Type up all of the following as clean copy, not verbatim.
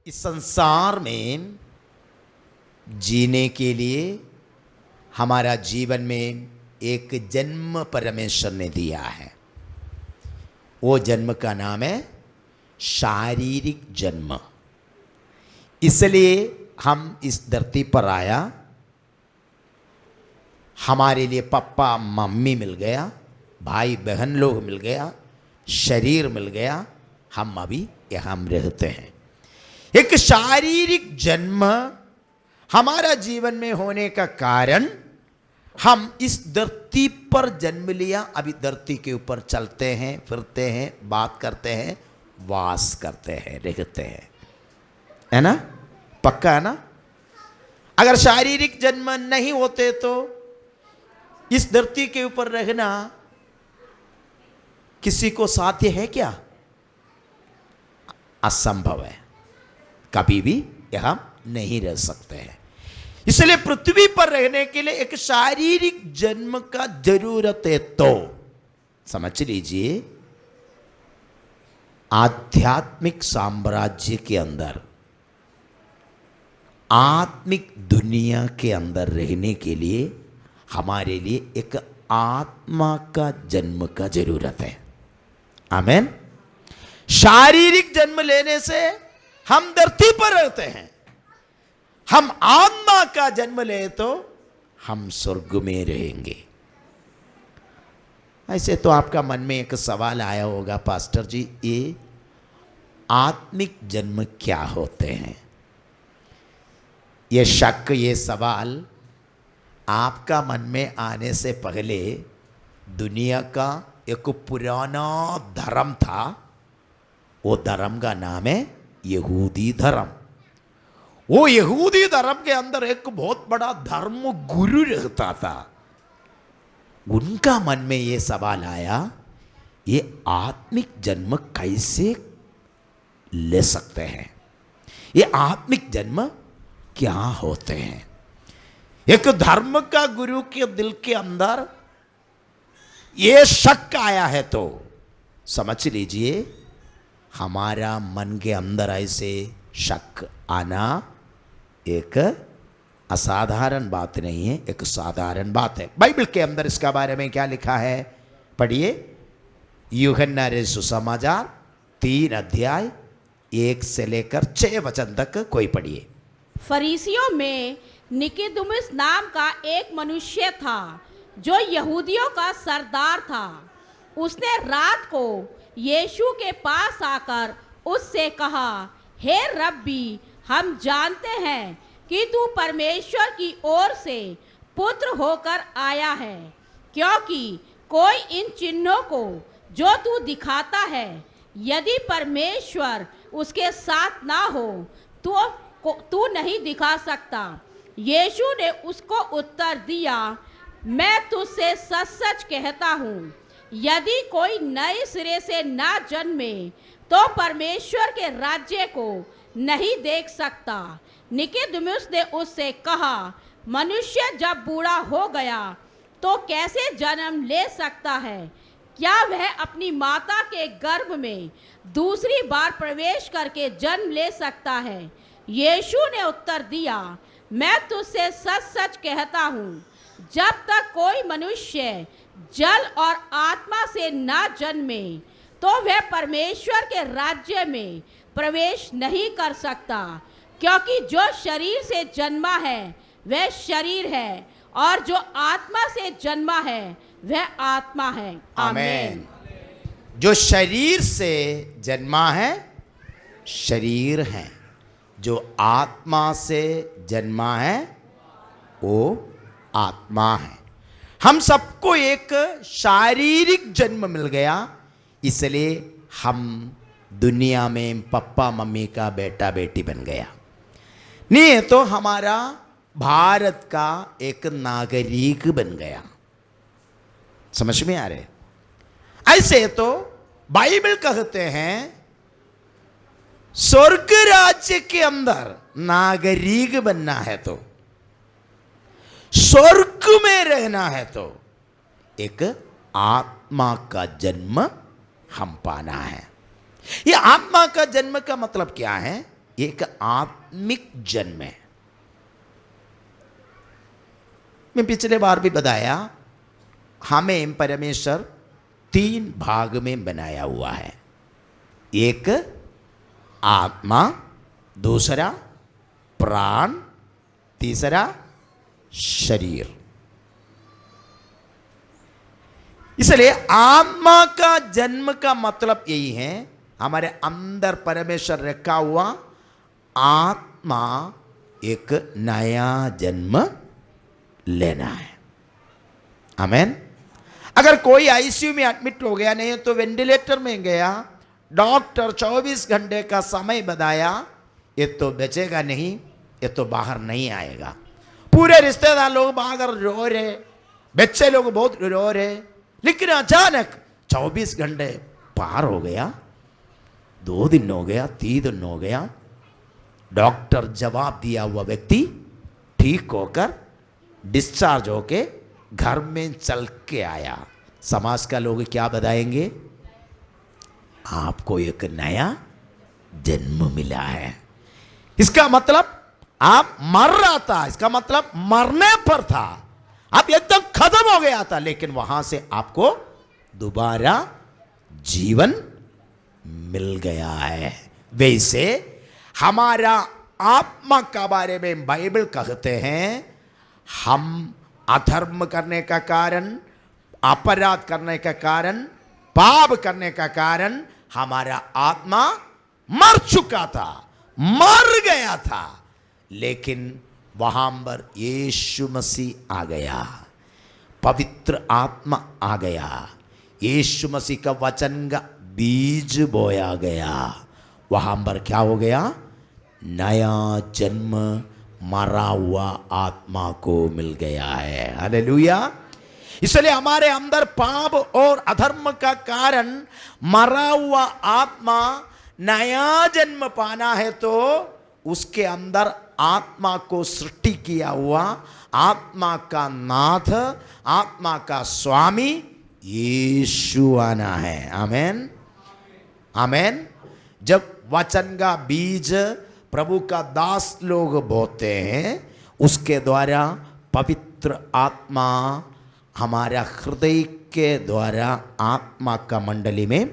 इस संसार में जीने के लिए हमारा जीवन में एक जन्म परमेश्वर ने दिया है। वो जन्म का नाम है शारीरिक जन्म। इसलिए हम इस धरती पर आया, हमारे लिए पापा मम्मी मिल गया, भाई बहन लोग मिल गया, शरीर मिल गया, हम अभी यहाँ रहते हैं। एक शारीरिक जन्म हमारा जीवन में होने का कारण हम इस धरती पर जन्म लिया, अभी धरती के ऊपर चलते हैं, फिरते हैं, बात करते हैं, वास करते हैं, रहते हैं, है ना? पक्का है ना? अगर शारीरिक जन्म नहीं होते तो इस धरती के ऊपर रहना किसी को साध्य है क्या? असंभव है, कभी भी यह नहीं रह सकते हैं। इसलिए पृथ्वी पर रहने के लिए एक शारीरिक जन्म का जरूरत है। तो समझ लीजिए, आध्यात्मिक साम्राज्य के अंदर, आत्मिक दुनिया के अंदर रहने के लिए हमारे लिए एक आत्मा का जन्म का जरूरत है। आमीन। शारीरिक जन्म लेने से हम धरती पर रहते हैं, हम आत्मा का जन्म ले तो हम स्वर्ग में रहेंगे। ऐसे तो आपका मन में एक सवाल आया होगा, पास्टर जी ये आत्मिक जन्म क्या होते हैं? ये शक, ये सवाल आपका मन में आने से पहले दुनिया का एक पुराना धर्म था। वो धर्म का नाम है यहूदी धर्म। वो यहूदी धर्म के अंदर एक बहुत बड़ा धर्म गुरु रहता था। उनका मन में ये सवाल आया, ये आत्मिक जन्म कैसे ले सकते हैं? ये आत्मिक जन्म क्या होते हैं? एक धर्म का गुरु के दिल के अंदर ये शक आया है तो समझ लीजिए, हमारा मन के अंदर ऐसे शक आना एक असाधारण बात नहीं है, एक साधारण बात है। बाइबल के अंदर इसका बारे में क्या लिखा है? पढ़िए, यूहन्ना रे सुसमाचार 3 अध्याय 1 से लेकर 6 वचन तक कोई पढ़िए। फरीसियों में निकोदेमुस नाम का एक मनुष्य था जो यहूदियों का सरदार था। उसने रात को यीशु के पास आकर उससे कहा, हे रब्बी, हम जानते हैं कि तू परमेश्वर की ओर से पुत्र होकर आया है, क्योंकि कोई इन चिन्हों को जो तू दिखाता है, यदि परमेश्वर उसके साथ ना हो तो तू नहीं दिखा सकता। यीशु ने उसको उत्तर दिया, मैं तुझसे सच सच कहता हूँ, यदि कोई नए सिरे से ना जन्मे तो परमेश्वर के राज्य को नहीं देख सकता। निकोदेमुस ने उससे कहा, मनुष्य जब बूढ़ा हो गया तो कैसे जन्म ले सकता है? क्या वह अपनी माता के गर्भ में दूसरी बार प्रवेश करके जन्म ले सकता है? यीशु ने उत्तर दिया, मैं तुझसे सच सच कहता हूँ, जब तक कोई मनुष्य जल और आत्मा से ना जन्मे तो वह परमेश्वर के राज्य में प्रवेश नहीं कर सकता। क्योंकि जो शरीर से जन्मा है वह शरीर है, और जो आत्मा से जन्मा है वह आत्मा है। आमीन। जो शरीर से जन्मा है शरीर है, जो आत्मा से जन्मा है वो आत्मा है। हम सबको एक शारीरिक जन्म मिल गया, इसलिए हम दुनिया में पप्पा मम्मी का बेटा बेटी बन गया। नहीं तो हमारा भारत का एक नागरिक बन गया। समझ में आ रहे? ऐसे तो बाइबल कहते हैं स्वर्ग राज्य के अंदर नागरिक बनना है तो, स्वर्ग में रहना है तो एक आत्मा का जन्म हम पाना है। ये आत्मा का जन्म का मतलब क्या है? एक आत्मिक जन्म है। मैं पिछले बार भी बताया, हमें परमेश्वर 3 भाग में बनाया हुआ है। एक आत्मा, दूसरा प्राण, तीसरा शरीर। इसलिए आत्मा का जन्म का मतलब यही है, हमारे अंदर परमेश्वर रखा हुआ आत्मा एक नया जन्म लेना है। आमेन। अगर कोई आईसीयू में एडमिट हो गया, नहीं तो वेंटिलेटर में गया, डॉक्टर 24 घंटे का समय बताया, ये तो बचेगा नहीं, ये तो बाहर नहीं आएगा। पूरे रिश्तेदार लोग बाहर रो रहे, बच्चे लोग बहुत रो रहे, लेकिन अचानक 24 घंटे पार हो गया, 2 दिन हो गया, 3 दिन हो गया, डॉक्टर जवाब दिया हुआ व्यक्ति ठीक होकर डिस्चार्ज होके घर में चल के आया। समाज का लोग क्या बताएंगे? आपको एक नया जन्म मिला है। इसका मतलब आप मर रहा था, इसका मतलब मरने पर था, आप एकदम खत्म हो गया था, लेकिन वहां से आपको दोबारा जीवन मिल गया है। वैसे हमारा आत्मा का बारे में बाइबल कहते हैं, हम अधर्म करने का कारण, अपराध करने का कारण, पाप करने का कारण हमारा आत्मा मर चुका था, मर गया था, लेकिन वहां पर यीशु मसीह आ गया, पवित्र आत्मा आ गया, यीशु मसीह का वचन का बीज बोया गया, वहां पर क्या हो गया? नया जन्म मरा हुआ आत्मा को मिल गया है। हालेलुया। इसलिए हमारे अंदर पाप और अधर्म का कारण मरा हुआ आत्मा नया जन्म पाना है, तो उसके अंदर आत्मा को सृष्टि किया हुआ, आत्मा का नाथ, आत्मा का स्वामी यीशु आना है। आमेन, आमेन। जब वचन का बीज प्रभु का दास लोग बोते हैं, उसके द्वारा पवित्र आत्मा हमारा हृदय के द्वारा आत्मा का मंडली में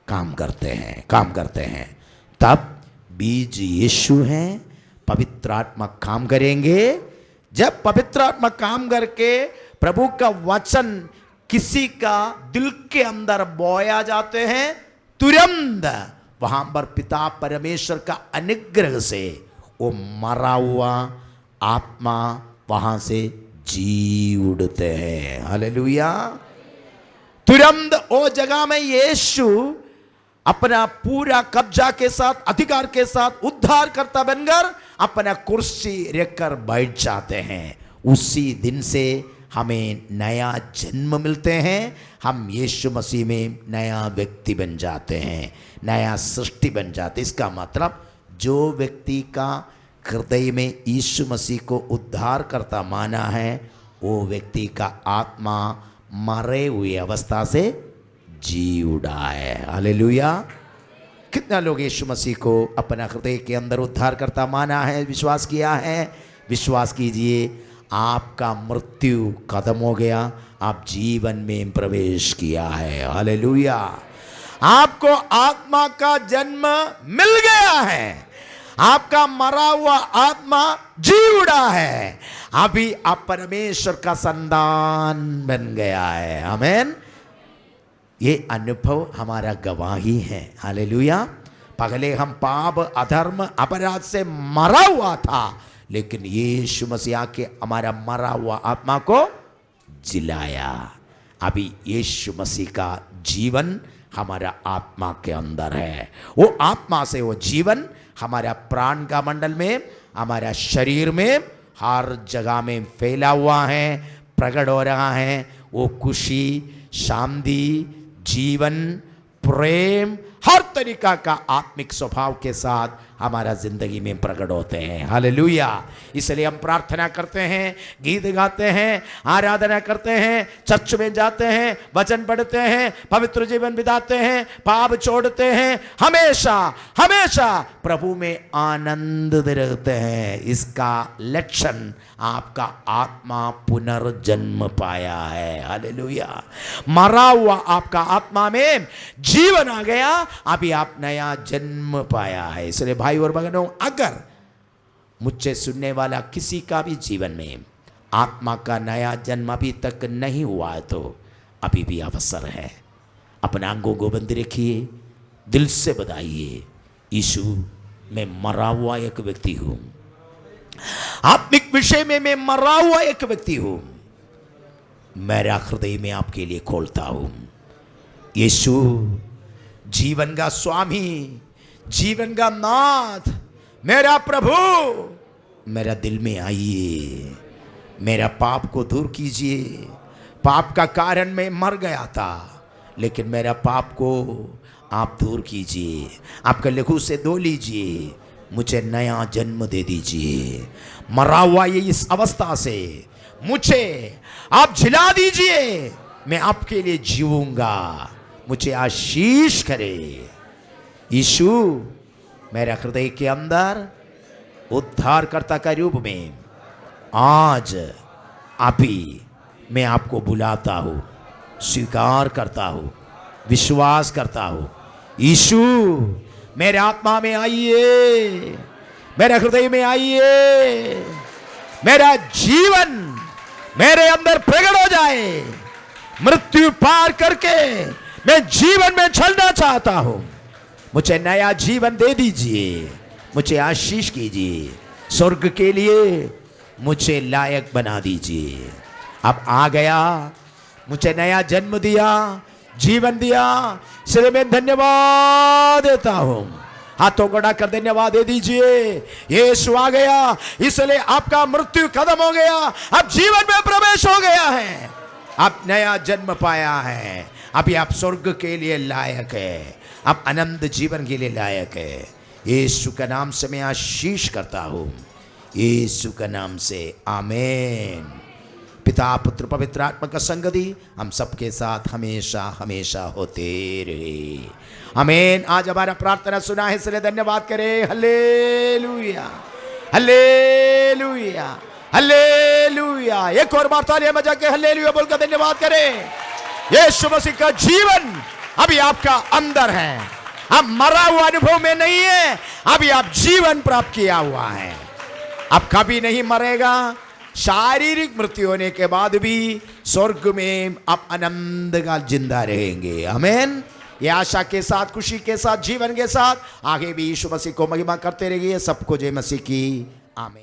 काम करते हैं। तब बीज यीशु है, पवित्र आत्मा काम करेंगे। जब पवित्र आत्मा काम करके प्रभु का वचन किसी का दिल के अंदर बोया जाते हैं, तुरंत वहां पर पिता परमेश्वर का अनुग्रह से वो मरा हुआ आत्मा वहां से जी उठते हैं। हालेलुया। तुरंत वो जगह में यीशु अपना पूरा कब्जा के साथ, अधिकार के साथ उद्धारकर्ता बनकर अपना कुर्सी रखकर बैठ जाते हैं। उसी दिन से हमें नया जन्म मिलते हैं, हम यीशु मसीह में नया व्यक्ति बन जाते हैं, नया सृष्टि बन जाते। इसका मतलब जो व्यक्ति का हृदय में यीशु मसीह को उद्धारकर्ता माना है, वो व्यक्ति का आत्मा मरे हुई अवस्था से जी उठा है। हालेलुया। कितना लोग यीशु मसीह को अपना हृदय के अंदर उद्धारकर्ता माना है, विश्वास किया है? विश्वास कीजिए, आपका मृत्यु खत्म हो गया, आप जीवन में प्रवेश किया है। हालेलुया। आपको आत्मा का जन्म मिल गया है, आपका मरा हुआ आत्मा जी उड़ा है, अभी आप परमेश्वर का संतान बन गया है। आमेन। ये अनुभव हमारा गवाही है। हालेलुया। पहले हम पाप, अधर्म, अपराध से मरा हुआ था, लेकिन यीशु मसीह के हमारा मरा हुआ आत्मा को जिलाया। अभी यीशु मसीह का जीवन हमारा आत्मा के अंदर है। वो आत्मा से वो जीवन हमारा प्राण का मंडल में, हमारा शरीर में, हर जगह में फैला हुआ है, प्रकट हो रहा है। वो खुशी, शांति, जीवन, प्रेम हर तरीका का आत्मिक स्वभाव के साथ हमारा जिंदगी में प्रकट होते हैं। हालेलुया। इसलिए हम प्रार्थना करते हैं, गीत गाते हैं, आराधना करते हैं, चर्च में जाते हैं, वचन पढ़ते हैं, पवित्र जीवन बिताते हैं, पाप छोड़ते हैं, हमेशा हमेशा प्रभु में आनंद रहते हैं। इसका लक्षण आपका आत्मा पुनर्जन्म पाया है। हालेलुया। मरा हुआ आपका आत्मा में जीवन आ गया, अभी आप नया जन्म पाया है। इसलिए भाई और बहनों, अगर मुझसे सुनने वाला किसी का भी जीवन में आत्मा का नया जन्म अभी तक नहीं हुआ है तो अभी भी अवसर है। अपने आंखों को बंद रखिए, दिल से बताइए, यीशु मैं मरा हुआ एक व्यक्ति हूं, आत्मिक विषय में मैं मरा हुआ एक व्यक्ति हूं, मेरा हृदय में आपके लिए खोलता हूं। यीशु जीवन का स्वामी, जीवन का नाथ, मेरा प्रभु, मेरा दिल में आइए, मेरा पाप को दूर कीजिए। पाप का कारण मैं मर गया था, लेकिन मेरा पाप को आप दूर कीजिए, आपके लहू से धो लीजिए, मुझे नया जन्म दे दीजिए। मरा हुआ ये इस अवस्था से मुझे आप जिला दीजिए, मैं आपके लिए जीऊंगा, मुझे आशीष करे। यीशु मेरे हृदय के अंदर उद्धारकर्ता का रूप में आज अभी मैं आपको बुलाता हूं, स्वीकार करता हूं, विश्वास करता हूं। यीशु मेरे आत्मा में आइए, मेरे हृदय में आइए, मेरा जीवन मेरे अंदर प्रकट हो जाए। मृत्यु पार करके मैं जीवन में चलना चाहता हूं, मुझे नया जीवन दे दीजिए, मुझे आशीष कीजिए, स्वर्ग के लिए मुझे लायक बना दीजिए। अब आ गया, मुझे नया जन्म दिया, जीवन दिया, इसलिए मैं धन्यवाद देता हूं। हाथों को उठाकर धन्यवाद दे दीजिए। यीशु आ गया, इसलिए आपका मृत्यु खत्म हो गया, अब जीवन में प्रवेश हो गया है, आप नया जन्म पाया है, अभी आप स्वर्ग के लिए लायक है, आप अनंत जीवन के लिए लायक है। यीशु का नाम से मैं आशीष करता हूं, यीशु का नाम से आमीन। पिता पुत्र पवित्र आत्मा का संगति हम सबके साथ हमेशा हमेशा होते रहे, आमीन। आज हमारा प्रार्थना सुना है, इसलिए धन्यवाद करें। Hallelujah, hallelujah, hallelujah. एक और बार तालियां बजा के हालेलुया बोलकर धन्यवाद करें। यीशु मसीह का जीवन अभी आपका अंदर है, अब मरा हुआ अनुभव में नहीं है, अभी आप जीवन प्राप्त किया हुआ है, अब कभी नहीं मरेगा। शारीरिक मृत्यु होने के बाद भी स्वर्ग में आप आनंद का जिंदा रहेंगे, आमीन। ये आशा के साथ, खुशी के साथ, जीवन के साथ आगे भी यीशु मसीह को महिमा करते रहिए। सबको जय मसीह की, आमीन।